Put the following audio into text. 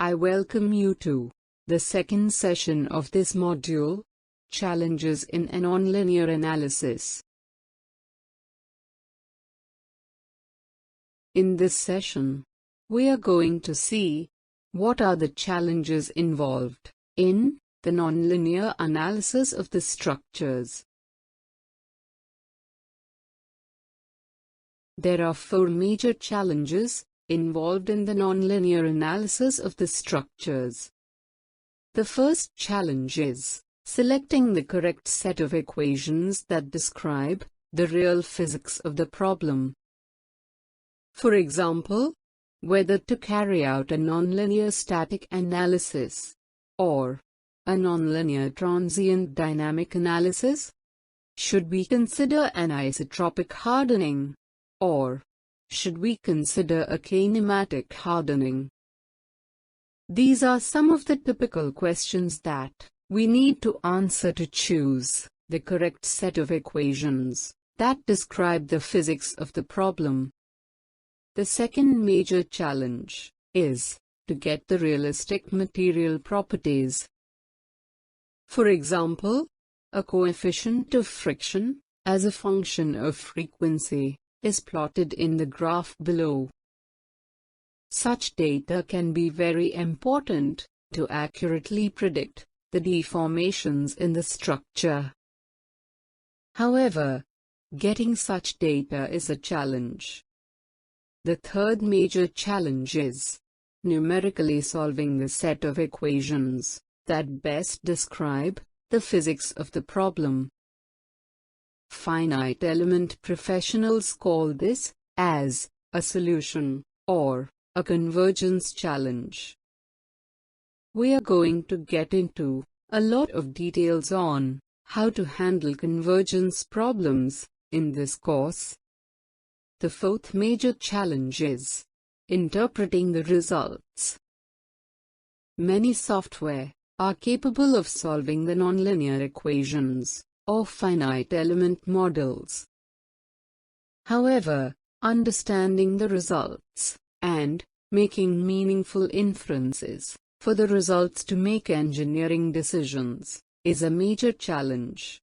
I welcome you to the second session of this module, Challenges in a Nonlinear Analysis. In this session, we are going to see what are the challenges involved in the nonlinear analysis of the structures. There are four major challenges involved in the nonlinear analysis of the structures. The first challenge is selecting the correct set of equations that describe the real physics of the problem. For example, whether to carry out a nonlinear static analysis or a nonlinear transient dynamic analysis. Should we consider an isotropic hardening, or should we consider a kinematic hardening? These are some of the typical questions that we need to answer to choose the correct set of equations that describe the physics of the problem. The second major challenge is to get the realistic material properties. For example, a coefficient of friction, as a function of frequency, is plotted in the graph below. Such data can be very important to accurately predict the deformations in the structure. However, getting such data is a challenge. The third major challenge is numerically solving the set of equations that best describe the physics of the problem. Finite element professionals call this as a solution or a convergence challenge. We are going to get into a lot of details on how to handle convergence problems in this course. The fourth major challenge is interpreting the results. Many software are capable of solving the nonlinear equations or finite element models. However, understanding the results and making meaningful inferences for the results to make engineering decisions is a major challenge.